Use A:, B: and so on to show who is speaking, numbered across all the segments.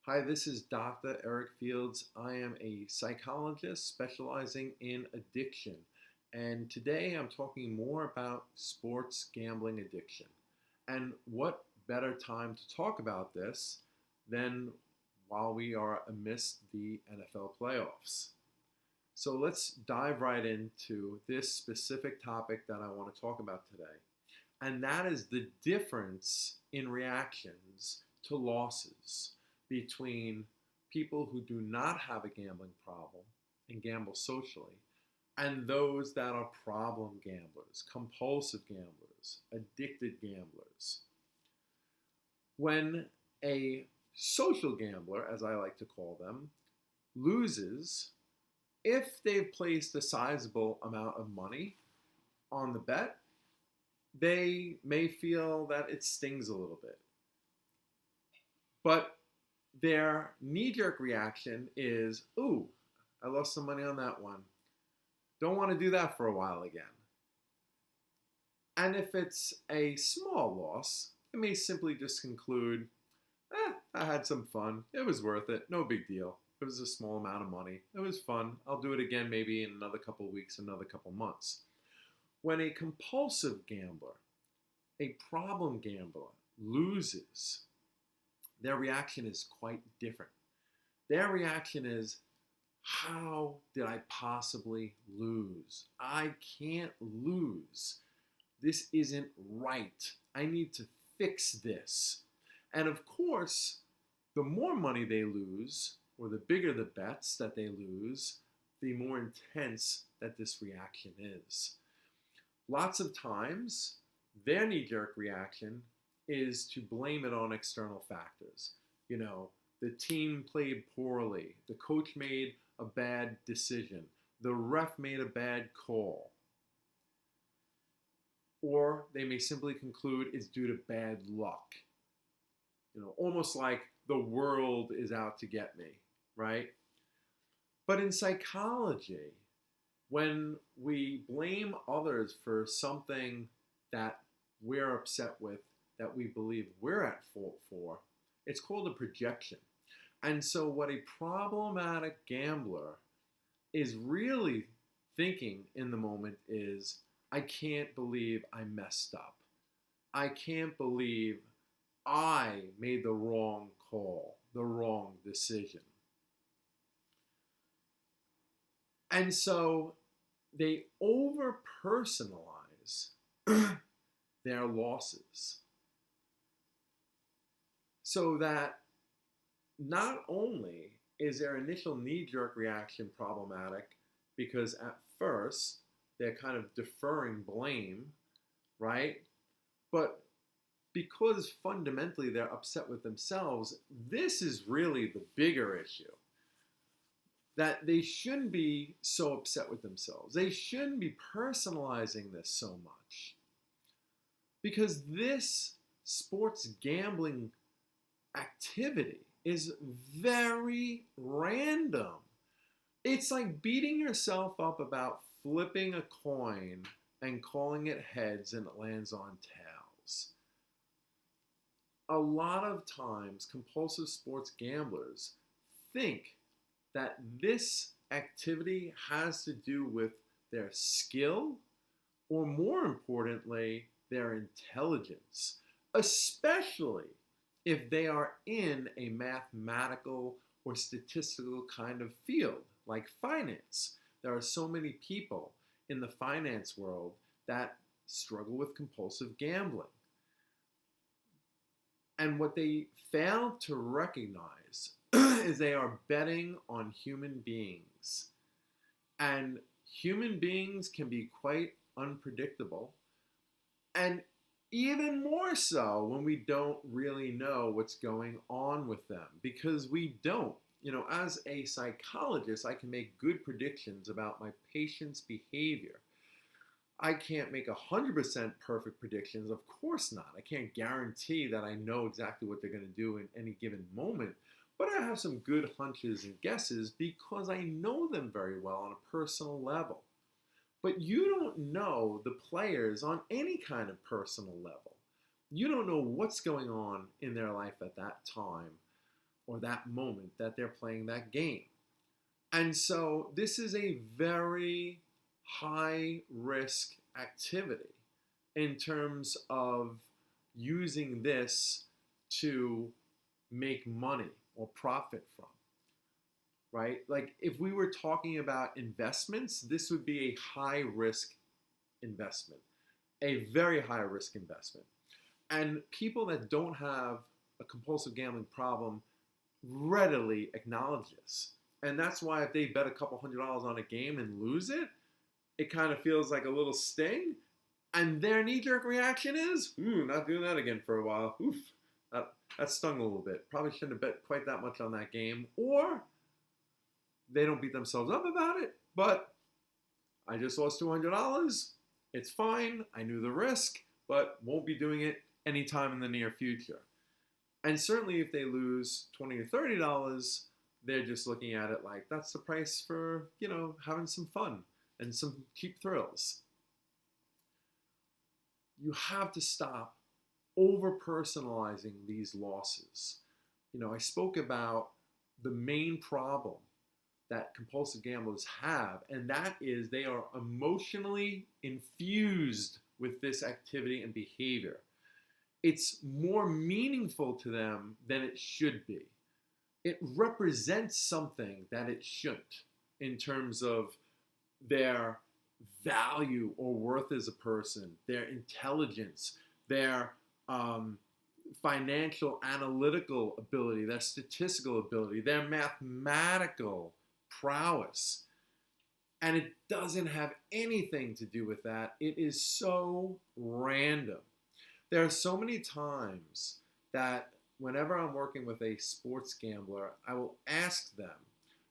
A: Hi, this is Dr. Eric Fields. I am a psychologist specializing in addiction. And today I'm talking more about sports gambling addiction. And what better time to talk about this than while we are amidst the NFL playoffs? So let's dive right into this specific topic that I want to talk about today. And that is the difference in reactions to losses between people who do not have a gambling problem and gamble socially and those that are problem gamblers, compulsive gamblers, addicted gamblers. When a social gambler, as I like to call them, loses, if they've placed a sizable amount of money on the bet, they may feel that it stings a little bit. But their knee-jerk reaction is, ooh, I lost some money on that one. Don't want to do that for a while again. And if it's a small loss, it may simply just conclude, I had some fun. It was worth it. No big deal. It was a small amount of money. It was fun. I'll do it again maybe in another couple of weeks, another couple of months. When a compulsive gambler, a problem gambler, loses, their reaction is quite different. Their reaction is, how did I possibly lose? I can't lose. This isn't right. I need to fix this. And of course, the more money they lose, or the bigger the bets that they lose, the more intense that this reaction is. Lots of times, their knee-jerk reaction is to blame it on external factors. You know, the team played poorly, the coach made a bad decision, the ref made a bad call. Or they may simply conclude it's due to bad luck. You know, almost like the world is out to get me, right? But in psychology, when we blame others for something that we're upset with, that we believe we're at fault for, it's called a projection. And so what a problematic gambler is really thinking in the moment is, I can't believe I messed up. I can't believe I made the wrong call, the wrong decision. And so they over-personalize their losses so that not only is their initial knee-jerk reaction problematic because at first they're kind of deferring blame, right? But because fundamentally they're upset with themselves, this is really the bigger issue. That they shouldn't be so upset with themselves. They shouldn't be personalizing this so much. Because this sports gambling activity is very random. It's like beating yourself up about flipping a coin and calling it heads and it lands on tails. A lot of times, compulsive sports gamblers think that this activity has to do with their skill, or more importantly, their intelligence, especially if they are in a mathematical or statistical kind of field, like finance. There are so many people in the finance world that struggle with compulsive gambling. And what they fail to recognize is they are betting on human beings. And human beings can be quite unpredictable. And even more so when we don't really know what's going on with them, because we don't. You know, as a psychologist, I can make good predictions about my patient's behavior. I can't make 100% perfect predictions, of course not. I can't guarantee that I know exactly what they're going to do in any given moment, but I have some good hunches and guesses because I know them very well on a personal level. But you don't know the players on any kind of personal level. You don't know what's going on in their life at that time. or that moment that they're playing that game. And so this is a very high risk activity in terms of using this to make money or profit from, right? Like if we were talking about investments, this would be a high risk investment, a very high risk investment. And people that don't have a compulsive gambling problem readily acknowledge this. And that's why if they bet a couple $100 on a game and lose it, it kind of feels like a little sting. And their knee-jerk reaction is, ooh, not doing that again for a while. Oof, that stung a little bit. Probably shouldn't have bet quite that much on that game. Or they don't beat themselves up about it, but I just lost $200. It's fine. I knew the risk, but won't be doing it anytime in the near future. And certainly if they lose $20 or $30, they're just looking at it like that's the price for, having some fun and some cheap thrills. You have to stop over-personalizing these losses. I spoke about the main problem that compulsive gamblers have, and that is they are emotionally infused with this activity and behavior. It's more meaningful to them than it should be. It represents something that it shouldn't in terms of their value or worth as a person, their intelligence, their financial analytical ability, their statistical ability, their mathematical prowess. And it doesn't have anything to do with that. It is so random. There are so many times that whenever I'm working with a sports gambler, I will ask them,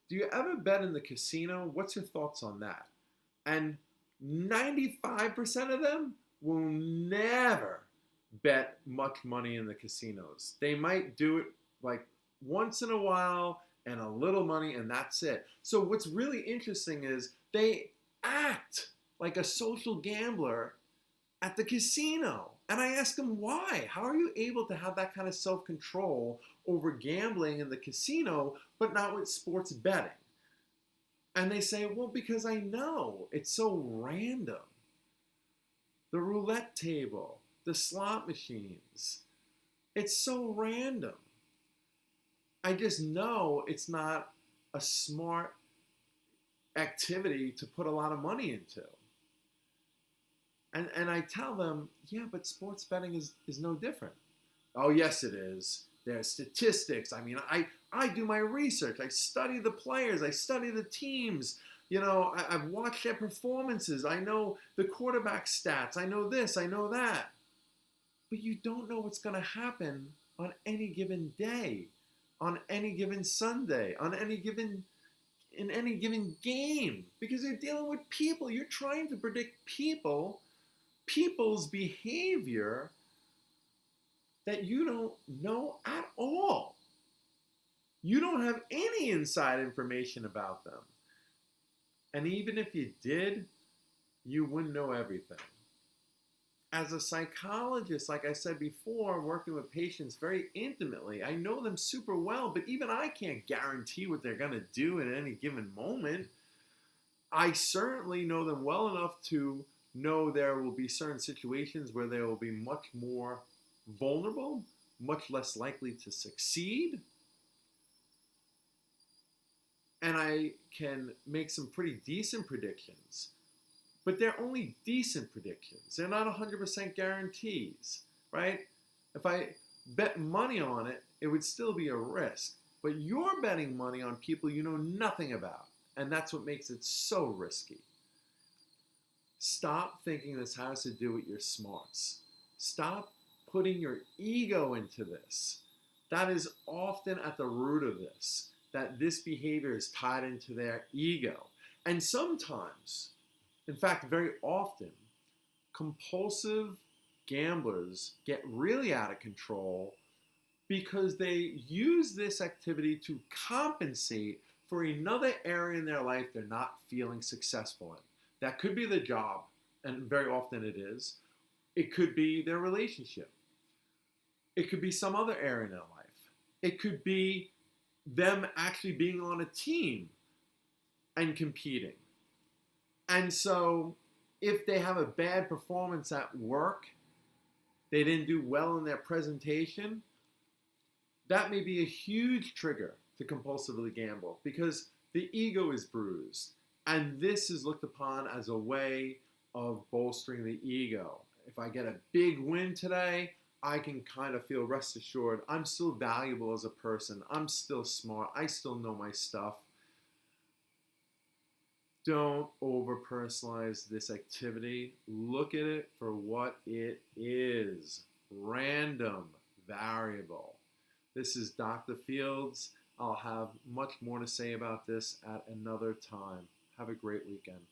A: do you ever bet in the casino? What's your thoughts on that? And 95% of them will never bet much money in the casinos. They might do it like once in a while and a little money, and that's it. So what's really interesting is they act like a social gambler at the casino. And I ask them why. How are you able to have that kind of self-control over gambling in the casino, but not with sports betting? And they say, well, because I know it's so random. The roulette table, the slot machines, it's so random. I just know it's not a smart activity to put a lot of money into. And I tell them, yeah, but sports betting is no different. Oh, yes, it is. There's statistics. I mean, I do my research. I study the players. I study the teams. I've watched their performances. I know the quarterback stats. I know this. I know that. But you don't know what's going to happen on any given day, on any given Sunday, in any given game, because you're dealing with people. You're trying to predict people's behavior that you don't know at all. You don't have any inside information about them. And even if you did, you wouldn't know everything. As a psychologist, like I said before, working with patients very intimately, I know them super well, but even I can't guarantee what they're going to do at any given moment. I certainly know them well enough to know there will be certain situations where they will be much more vulnerable, much less likely to succeed. And I can make some pretty decent predictions, but they're only decent predictions. They're not 100% guarantees, right? If I bet money on it, it would still be a risk. But you're betting money on people you know nothing about, and that's what makes it so risky. Stop thinking this has to do with your smarts. Stop putting your ego into this. That is often at the root of this, that this behavior is tied into their ego. And sometimes, in fact, very often, compulsive gamblers get really out of control because they use this activity to compensate for another area in their life they're not feeling successful in. That could be the job, and very often it is. It could be their relationship. It could be some other area in their life. It could be them actually being on a team and competing. And so if they have a bad performance at work, they didn't do well in their presentation, that may be a huge trigger to compulsively gamble because the ego is bruised. And this is looked upon as a way of bolstering the ego. If I get a big win today, I can kind of feel rest assured I'm still valuable as a person. I'm still smart. I still know my stuff. Don't over personalize this activity. Look at it for what it is: random variable. This is Dr. Fields. I'll have much more to say about this at another time. Have a great weekend.